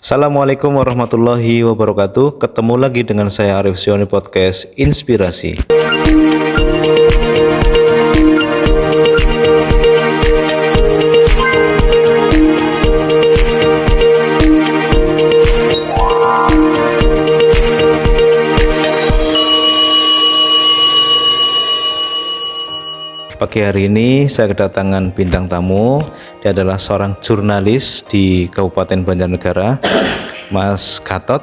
Assalamualaikum warahmatullahi wabarakatuh. Ketemu lagi dengan saya Arif Sioni Podcast Inspirasi. Pagi hari ini saya kedatangan bintang tamu. Dia adalah seorang jurnalis di Kabupaten Banjarnegara, Mas Gatot.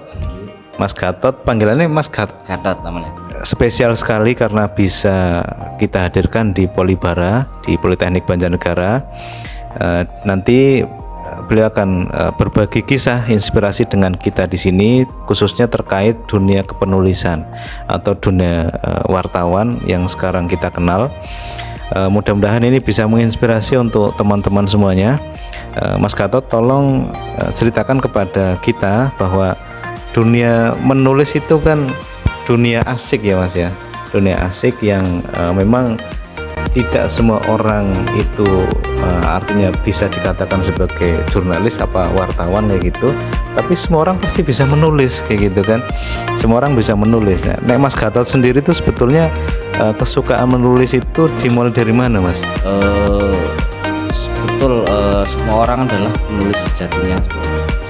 Mas Gatot, panggilannya Mas Gatot namanya. Spesial sekali karena bisa kita hadirkan di Polibara, di Politeknik Banjarnegara. Nanti beliau akan berbagi kisah inspirasi dengan kita di sini, khususnya terkait dunia kepenulisan atau dunia wartawan yang sekarang kita kenal. Mudah-mudahan ini bisa menginspirasi untuk teman-teman semuanya. Mas Gatot, tolong ceritakan kepada kita bahwa dunia menulis itu kan dunia asik ya Mas ya, dunia asik yang memang tidak semua orang itu artinya bisa dikatakan sebagai jurnalis apa wartawan kayak gitu, tapi semua orang pasti bisa menulis kayak gitu kan, semua orang bisa menulis. Nah, Mas Gatot sendiri itu sebetulnya kesukaan menulis itu dimulai dari mana Mas? Betul, semua orang adalah penulis sejatinya,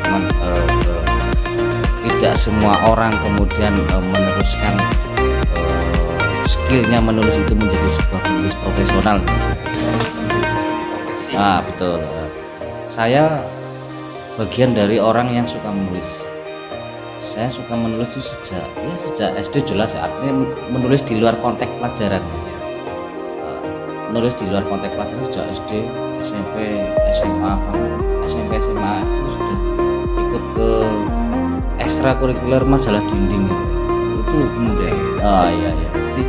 cuman tidak semua orang kemudian meneruskan skillnya menulis itu menjadi sebuah penulis profesional. Betul. Saya bagian dari orang yang suka menulis. Saya suka menulis itu sejak SD jelas ya, artinya menulis di luar konteks pelajaran. Menulis di luar konteks pelajaran sejak SD, SMP, SMA, SMA itu sudah ikut ke ekstrakurikuler majalah dinding itu kemudian. Iya. Jadi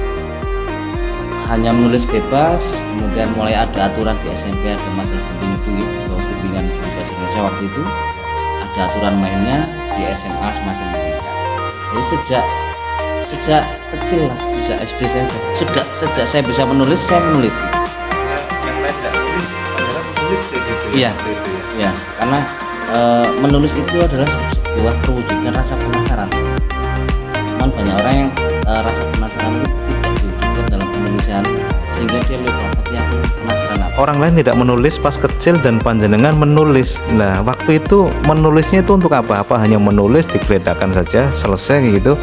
hanya menulis bebas, kemudian mulai ada aturan di SMP, ada majalah dinding itu di bawah bimbingan Guru Bahasa Indonesia waktu itu, ada aturan mainnya. Di SMA semakin meningkat. Jadi sejak kecil lah, sejak SD sejak saya bisa menulis, saya menulis. Yang lain tidak menulis kayak gitu ya? Iya, karena menulis itu adalah sebuah perwujudan rasa penasaran. Cuman banyak orang yang rasa penasaran itu tidak diwujudkan dalam penulisan, sehingga dia lupa tadi aku penasaran apa. Orang lain tidak menulis pas kecil dan panjenengan menulis. Nah, waktu itu menulisnya itu untuk apa? Apa hanya menulis digeledakan saja selesai gitu?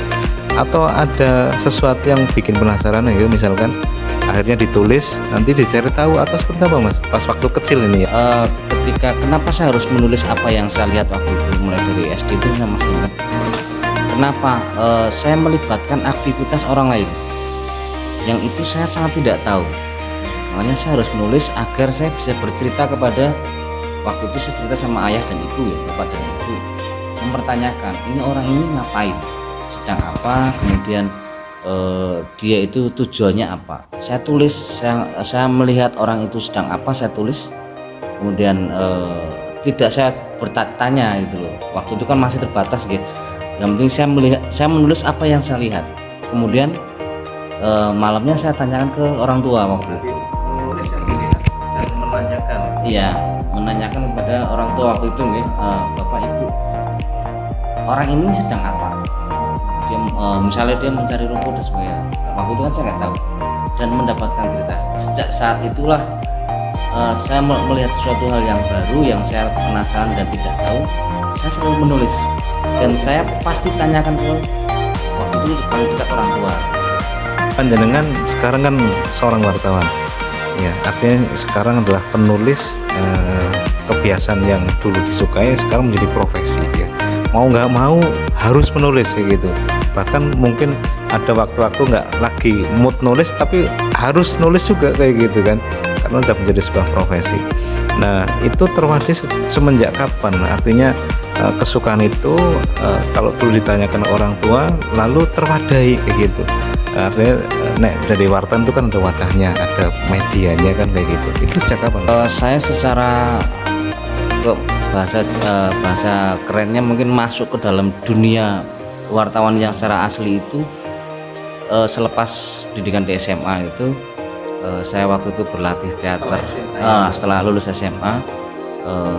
Atau ada sesuatu yang bikin penasaran gitu, misalkan akhirnya ditulis, nanti dicari tahu atau seperti apa Mas? Pas waktu kecil ini ya? Ketika kenapa saya harus menulis apa yang saya lihat waktu itu, mulai dari SD itu saya masih ingat. Kenapa? Saya melibatkan aktivitas orang lain yang itu saya sangat tidak tahu. Makanya saya harus menulis agar saya bisa bercerita kepada, waktu itu saya cerita sama ayah dan ibu ya, kepada ibu mempertanyakan ini orang ini ngapain, sedang apa, kemudian dia itu tujuannya apa. Saya tulis, saya melihat orang itu sedang apa, saya tulis. Kemudian tidak saya bertanya gitu loh. Waktu itu kan masih terbatas gitu. Yang penting saya menulis apa yang saya lihat. Kemudian malamnya saya tanyakan ke orang tua waktu itu. Menulis yang dilihat dan menanyakan. Iya, menanyakan kepada orang tua waktu itu Bapak Ibu, orang ini sedang apa? Dia misalnya dia mencari rumput dan sebagainya. Waktu itu kan saya nggak tahu dan mendapatkan cerita. Sejak saat itulah saya melihat sesuatu hal yang baru yang saya penasaran dan tidak tahu. Saya selalu menulis dan saya pasti tanyakan ke waktu itu paling dekat orang tua. Panjenengan sekarang kan seorang wartawan. Ya, artinya sekarang adalah penulis, kebiasaan yang dulu disukai sekarang menjadi profesi ya. Mau nggak mau harus menulis kayak gitu. Bahkan mungkin ada waktu-waktu nggak lagi mood nulis tapi harus nulis juga kayak gitu kan, karena udah menjadi sebuah profesi. Nah, itu terwadi semenjak kapan? Artinya kesukaan itu kalau dulu ditanyakan orang tua lalu terwadahi kayak gitu. Artinya dari wartawan itu kan ada wadahnya, ada medianya kan kayak gitu. Itu sejak kapan? Saya secara bahasa kerennya mungkin masuk ke dalam dunia wartawan yang secara asli itu selepas pendidikan di SMA itu. Saya waktu itu berlatih teater. Setelah lulus SMA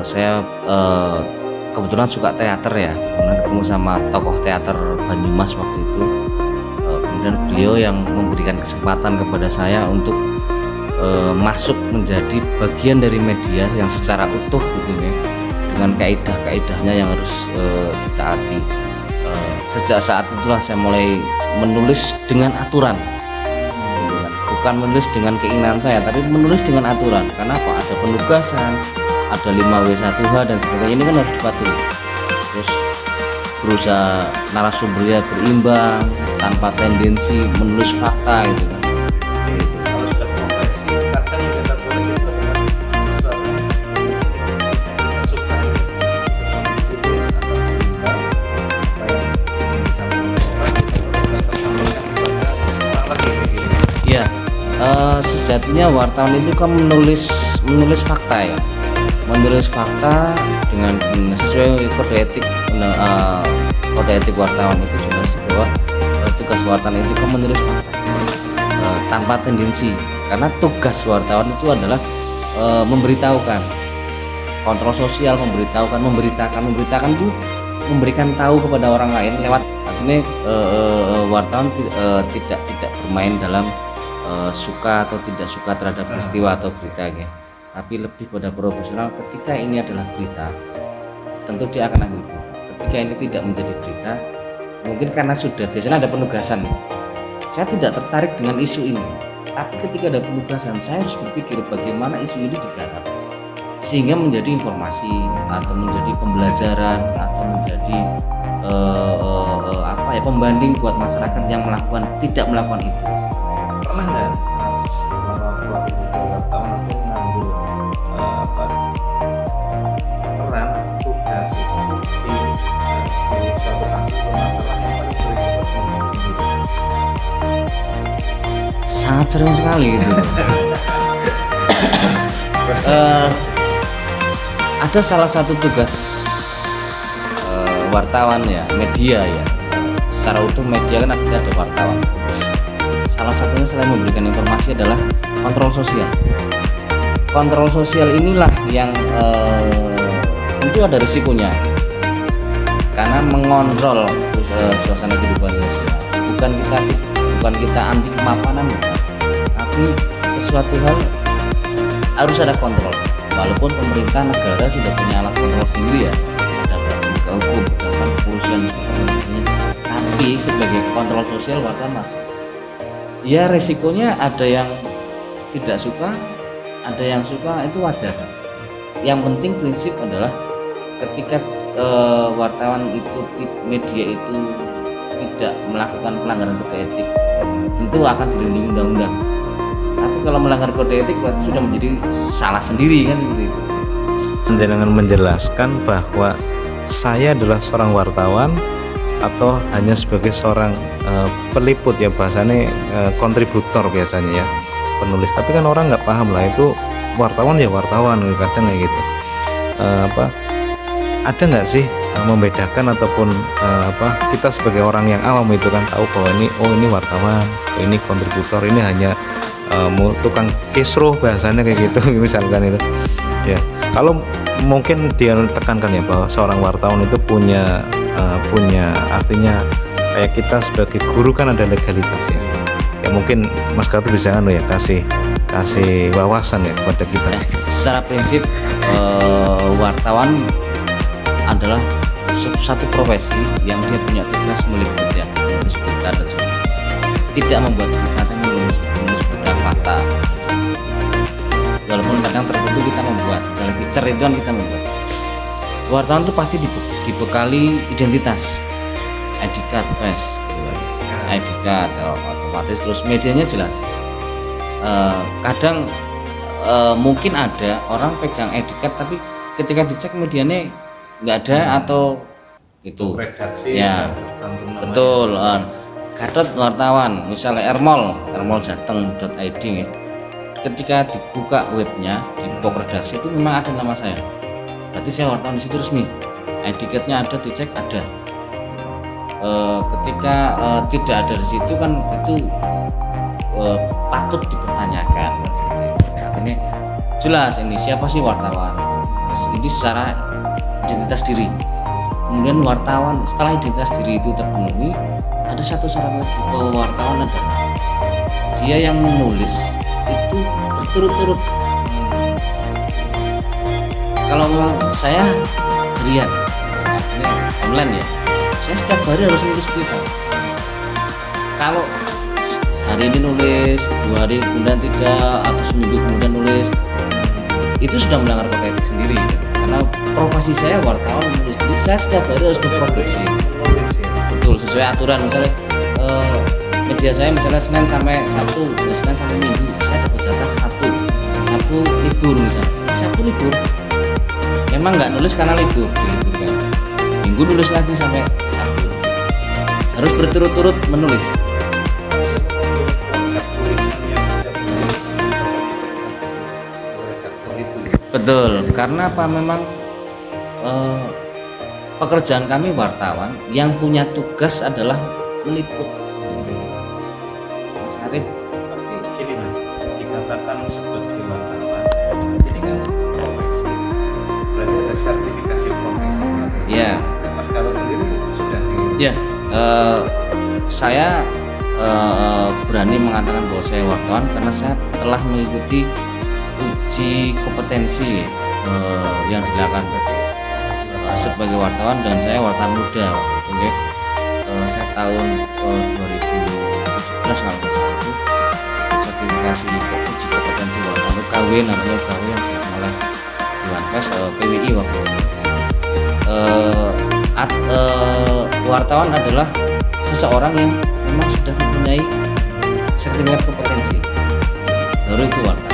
saya kebetulan suka teater ya, kemudian ketemu sama tokoh teater Banyumas waktu itu. Kemudian beliau yang memberikan kesempatan kepada saya untuk masuk menjadi bagian dari media yang secara utuh gitu ya, dengan kaidah-kaidahnya yang harus ditaati. Sejak saat itulah saya mulai menulis dengan aturan, bukan menulis dengan keinginan saya, tapi menulis dengan aturan. Karena apa? Ada penugasan, ada 5W1H dan sebagainya, ini kan harus dipatuhi. Terus berusaha narasumbernya berimbang, tanpa tendensi menulis fakta gitu kan. Kalau sudah profesi, kadang yang kita tulis itu adalah sesuatu yang kita sukai, kita tulis asal berimbang, apa yang ingin disampaikan orang itu kita tersampaikan kepada orang lagi kayak gitu. Iya, sejatinya wartawan itu kan menulis fakta ya, menulis fakta dengan sesuai kode etik. Kode etik wartawan itu jelas bahwa tugas wartawan itu kan menulis fakta tanpa tendensi, karena tugas wartawan itu adalah memberitahukan, kontrol sosial, memberitakan itu memberikan tahu kepada orang lain lewat. Artinya wartawan tidak bermain dalam suka atau tidak suka terhadap peristiwa atau berita ya, tapi lebih pada profesional. Ketika ini adalah berita, tentu dia akan ambil berita. Ketika ini tidak menjadi berita, mungkin karena sudah biasanya ada penugasan, saya tidak tertarik dengan isu ini, tapi ketika ada penugasan saya harus berpikir bagaimana isu ini digarap sehingga menjadi informasi atau menjadi pembelajaran atau menjadi pembanding buat masyarakat yang tidak melakukan itu. Pernah nggak Mas selama profesi wartawan itu ngambil peran tugas itu di suatu kasus atau masalah yang paling berisiko menurut sendiri? Sangat sering sekali gitu. Ada salah satu tugas wartawan ya, media ya, secara utuh media kan artinya ada wartawan. Salah satunya selain memberikan informasi adalah kontrol sosial. Kontrol sosial inilah yang tentu ada risikonya, karena mengontrol suasana kehidupan sosial. Bukan kita anti kemapanan, bukan. Tapi sesuatu hal harus ada kontrol. Walaupun pemerintah negara sudah punya alat kontrol sendiri ya, ada penegak hukum, berdasarkan kepolisian dan sebagainya. Tapi sebagai kontrol sosial wartawan masuk. Ya resikonya ada yang tidak suka, ada yang suka, itu wajar. Yang penting prinsip adalah ketika wartawan itu, media itu tidak melakukan pelanggaran kode etik, tentu akan dilindungi undang-undang. Tapi kalau melanggar kode etik berarti sudah menjadi salah sendiri kan seperti itu. Jangan menjelaskan bahwa saya adalah seorang wartawan atau hanya sebagai seorang peliput ya, bahasanya kontributor biasanya ya, penulis. Tapi kan orang nggak paham lah, itu wartawan ya wartawan, kadang kayak gitu. Ada nggak sih membedakan ataupun kita sebagai orang yang awam itu kan tahu bahwa ini wartawan, ini kontributor, ini hanya tukang kisruh bahasanya kayak gitu misalkan itu ya. Kalau mungkin dia tekankan ya bahwa seorang wartawan itu punya artinya kayak kita sebagai guru kan ada legalitas ya. Ya mungkin Mas Kartu bisa ya kasih wawasan ya kepada kita. Secara prinsip wartawan adalah satu profesi yang dia punya tugas meliput ya, menulis berita dan tidak membuat berita, tapi menulis berita fakta. Walaupun kadang tertentu kita membuat dalam picture itu kan kita membuat. Wartawan itu pasti dibekali identitas, ID card press, ID card otomatis, terus medianya jelas. Kadang mungkin ada orang pegang ID card tapi ketika dicek medianya nggak ada atau itu redaksi ya betul. Gatot wartawan misalnya ermol.jateng.id ya. Ketika dibuka webnya di box redaksi itu memang ada nama saya, berarti saya wartawan di situ resmi, ID card-nya ada, dicek ada. Ketika tidak ada di situ kan itu patut dipertanyakan. Artinya jelas ini siapa sih wartawan, ini secara identitas diri. Kemudian wartawan, setelah identitas diri itu terpenuhi, ada satu syarat lagi, bahwa wartawan adalah dia yang menulis itu berturut-turut. Kalau memang saya harian, artinya online ya, saya setiap hari harus nulis berita. Kalau hari ini nulis, 2 hari kemudian tidak, atau seminggu kemudian nulis, itu sudah melanggar kode etik sendiri. Karena profesi saya wartawan menulis, jadi saya setiap hari harus berproduksi. Betul, sesuai aturan. Misalnya media saya misalnya Senin sampai Sabtu, Senin sampai Minggu saya dapat jatah Sabtu libur misalnya. Sabtu libur, memang nggak nulis karena libur, diliburkan. Minggu nulis lagi sampai Sabtu. Harus berturut-turut menulis. Betul, karena apa, memang pekerjaan kami wartawan yang punya tugas adalah meliput. Mas Arif, Tapi gini Mas, dikatakan sebagai wartawan, ini kan profesi, berarti ada sertifikasi profesi. ya, Mas Karel sendiri sudah di ya, saya berani mengatakan bahwa saya wartawan karena saya telah mengikuti uji kompetensi yang dilakukan sebagai wartawan, dan saya wartawan muda waktu itu, okay? Saya tahun 2017 kalau nggak salah itu sertifikasi uji kompetensi wartawan UKW, namanya UKW yang dilakukan oleh Dewan Pers PWI waktu itu. Wartawan adalah seseorang yang memang sudah mempunyai sertifikat kompetensi, baru itu wartawan.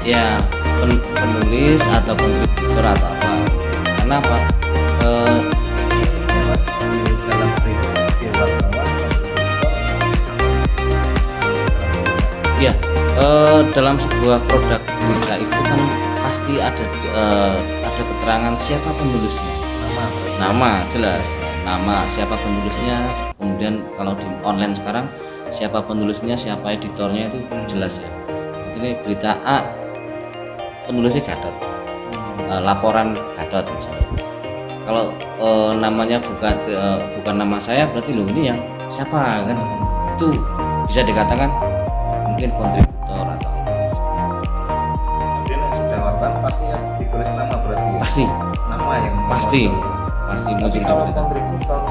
Ya, penulis atau kontributor atau apa. Karena apa? Ya, dalam sebuah produk berita itu kan pasti ada keterangan siapa penulisnya. Nama jelas, nama siapa penulisnya. Kemudian kalau di online sekarang siapa penulisnya, siapa editornya itu jelas ya. Jadi berita A penulisnya Gatot, laporan Gatot misalnya. Kalau namanya bukan nama saya, berarti loh ini yang siapa kan? Itu bisa dikatakan mungkin kontributor atau Kemudian sudah wartawan pasti yang ditulis nama berarti ya? pasti Nama yang pasti muncul di kalau berita. kontributor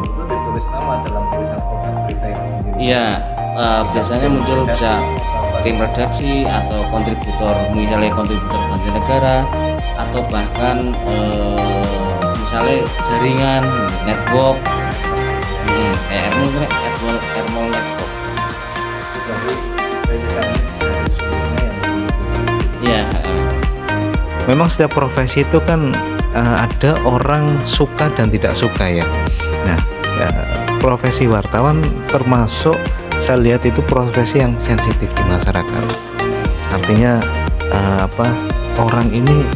itu ditulis nama dalam tulisan produk berita itu sendiri. Iya, biasanya muncul bisa tim redaksi atau kontributor, misalnya kontributor Banjarnegara, atau bahkan misalnya jaringan network, Ermol network. Iya. Memang setiap profesi itu kan ada orang suka dan tidak suka ya. Nah, profesi wartawan termasuk saya lihat itu profesi yang sensitif di masyarakat. Artinya orang ini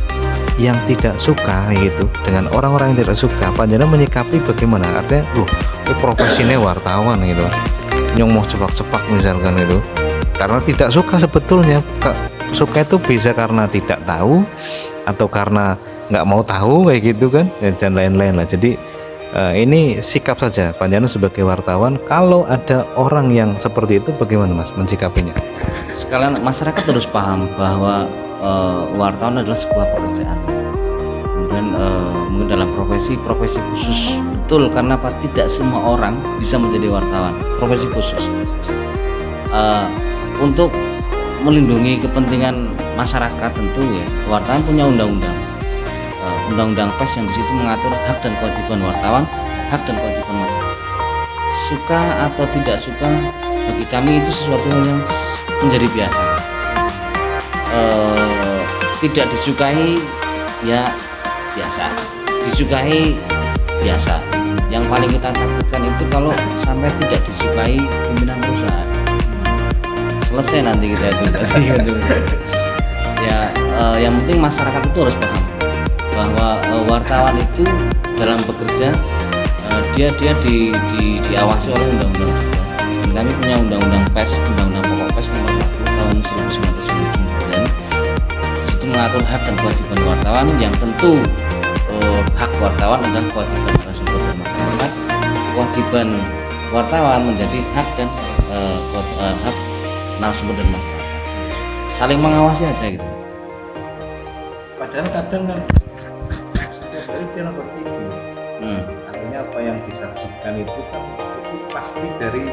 yang tidak suka gitu dengan orang-orang yang tidak suka, panjenengan menyikapi bagaimana? Artinya, profesinya wartawan gitu, nyong mau cepak-cepak misalkan itu, karena tidak suka sebetulnya. Suka itu bisa karena tidak tahu atau karena nggak mau tahu kayak gitu kan, dan lain-lain lah. Jadi ini sikap saja panjenengan sebagai wartawan. Kalau ada orang yang seperti itu, bagaimana Mas mensikapinya? Sekalian masyarakat harus paham bahwa wartawan adalah sebuah pekerjaan. Kemudian mungkin dalam profesi khusus, betul, karena apa? Tidak semua orang bisa menjadi wartawan. Profesi khusus untuk melindungi kepentingan masyarakat tentu ya. Wartawan punya undang-undang. Undang-undang pers yang di situ mengatur hak dan kewajiban wartawan, hak dan kewajiban masyarakat. Suka atau tidak suka, bagi kami itu sesuatu yang menjadi biasa. Tidak disukai ya biasa, disukai biasa. Yang paling kita takutkan itu kalau sampai tidak disukai pimpinan perusahaan. Selesai nanti kita itu. Ya, yang penting masyarakat itu harus paham bahwa wartawan itu dalam bekerja dia diawasi oleh undang-undang juga. Dan kami punya undang-undang pers, undang-undang pokok pers nomor 40 tahun 1999. Di situ mengatur hak dan kewajiban wartawan yang tentu hak wartawan adalah kewajiban narasumber dan masyarakat. Kewajiban wartawan menjadi hak dan hak narasumber dan masyarakat. Saling mengawasi aja gitu. Padahal kadang kan setiap hari dia nonton TV. Artinya apa yang disaksikan itu kan itu pasti dari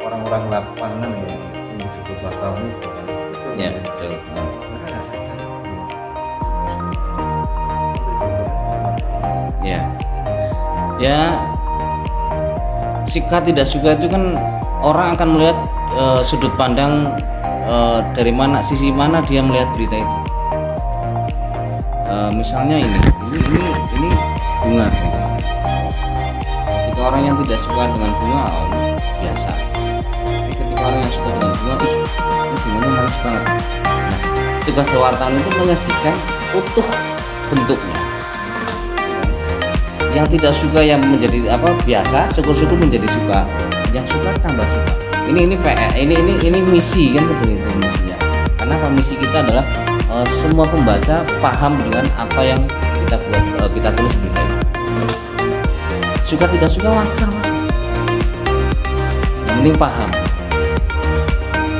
orang-orang lapangan yang disebut wartawan itu kan. Itu Ya betul. mereka nggak sadar. Ya suka tidak suka itu kan orang akan melihat sudut pandang dari mana, sisi mana dia melihat berita itu. Misalnya ini bunga. Ketika orang yang tidak suka dengan bunga, biasa. Tapi ketika orang yang suka dengan bunga, ini bunganya manis banget. Nah, tugas wartawan itu menyajikan utuh bentuknya. Yang tidak suka yang menjadi biasa, syukur-syukur menjadi suka. Yang suka tambah suka. Ini misi kan seperti itu misinya. Karena misi kita adalah semua pembaca paham dengan apa yang kita tulis berita itu. Suka tidak suka wajar, Mas. Yang penting paham.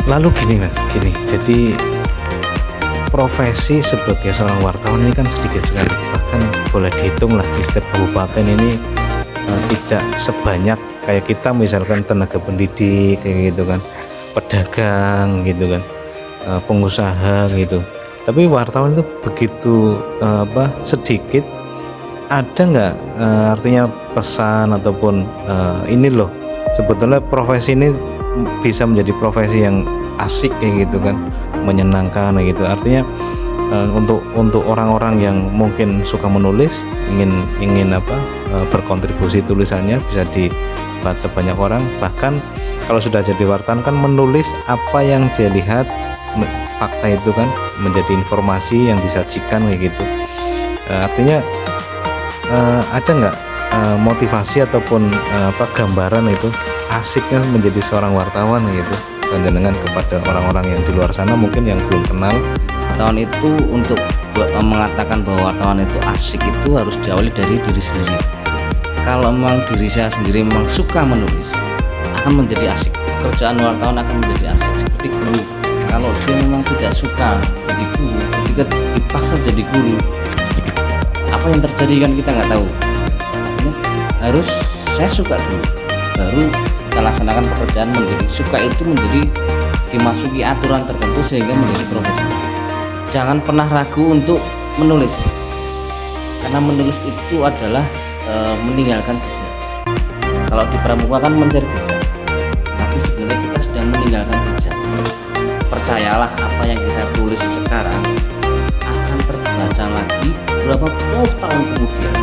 Lalu gini Mas, jadi profesi sebagai seorang wartawan ini kan sedikit sekali, bahkan boleh dihitung lah di setiap kabupaten ini tidak sebanyak kayak kita misalkan tenaga pendidik kayak gitu kan, pedagang gitu kan, pengusaha gitu. Tapi wartawan itu begitu sedikit, ada nggak artinya pesan ataupun ini loh sebetulnya profesi ini bisa menjadi profesi yang asik kayak gitu kan, menyenangkan kayak gitu. Artinya untuk orang-orang yang mungkin suka menulis, ingin berkontribusi tulisannya bisa dibaca banyak orang. Bahkan kalau sudah jadi wartawan kan menulis apa yang dia lihat, fakta itu kan menjadi informasi yang disajikan kayak gitu. Artinya ada nggak motivasi ataupun gambaran itu asiknya menjadi seorang wartawan gitu, panjenengan kepada orang-orang yang di luar sana mungkin yang belum kenal. Wartawan itu untuk mengatakan bahwa wartawan itu asik itu harus diawali dari diri sendiri. Kalau memang diri saya sendiri memang suka menulis, akan menjadi asik. Pekerjaan wartawan akan menjadi asik. Seperti guru, kalau dia memang tidak suka jadi guru, ketika dipaksa jadi guru, apa yang terjadi kan kita nggak tahu. Artinya harus saya suka dulu, baru kita laksanakan pekerjaan. Menjadi suka itu menjadi dimasuki aturan tertentu sehingga menjadi profesional. Jangan pernah ragu untuk menulis, karena menulis itu adalah meninggalkan jejak. Kalau di pramuka kan mencari jejak, tapi sebenarnya kita sedang meninggalkan jejak. Percayalah, apa yang kita tulis sekarang akan terbaca lagi berapa puluh tahun kemudian,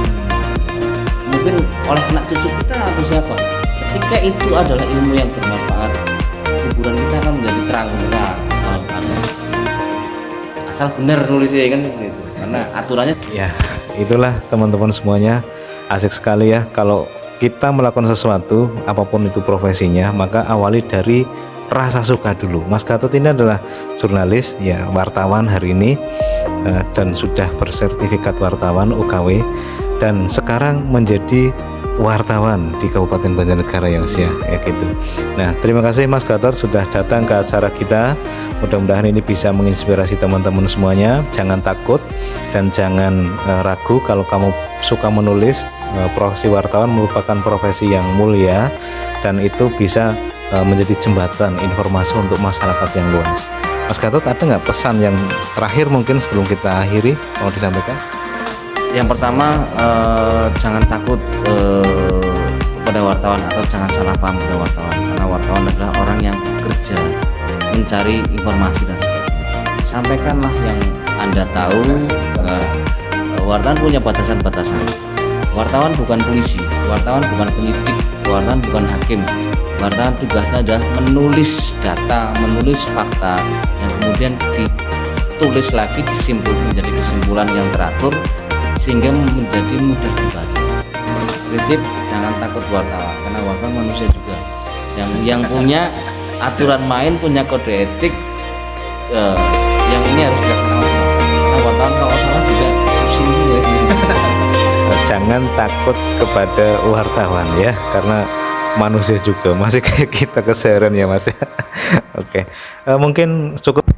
mungkin oleh anak cucu kita atau siapa. Ketika itu adalah ilmu yang bermanfaat, kuburan kita akan menjadi terang-terang. Asal benar nulisnya kan gitu, karena aturannya. Ya itulah teman-teman semuanya, asik sekali ya kalau kita melakukan sesuatu apapun itu profesinya, maka awali dari rasa suka dulu. Mas Gatot ini adalah jurnalis ya, wartawan hari ini, dan sudah bersertifikat wartawan UKW, dan sekarang menjadi wartawan di Kabupaten Banjarnegara ya Mas ya, gitu. Nah terima kasih Mas Gatot sudah datang ke acara kita. Mudah-mudahan ini bisa menginspirasi teman-teman semuanya. Jangan takut dan jangan ragu kalau kamu suka menulis. Profesi wartawan merupakan profesi yang mulia dan itu bisa menjadi jembatan informasi untuk masyarakat yang luas. Mas Gatot, ada nggak pesan yang terakhir mungkin sebelum kita akhiri mau disampaikan? Yang pertama, jangan takut kepada wartawan atau jangan salah paham kepada wartawan, karena wartawan adalah orang yang bekerja mencari informasi dan sebagainya. Sampaikanlah yang Anda tahu. Wartawan punya batasan-batasan. Wartawan bukan polisi, wartawan bukan penyidik, wartawan bukan hakim. Wartawan tugasnya adalah menulis data, menulis fakta yang kemudian ditulis lagi, disimpulkan menjadi kesimpulan yang teratur sehingga menjadi mudah dibaca. Prinsip jangan takut wartawan, karena wartawan manusia juga yang punya aturan main, punya kode etik, yang ini harus dilaksanakan karena wartawan kalau salah juga pusing juga. Jangan takut kepada wartawan ya, karena manusia juga masih kayak kita keseharian ya Mas. Oke. Mungkin cukup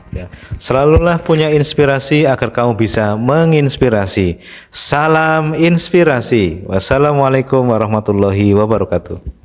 ya. Selalulah punya inspirasi agar kamu bisa menginspirasi. Salam inspirasi. Wassalamualaikum warahmatullahi wabarakatuh.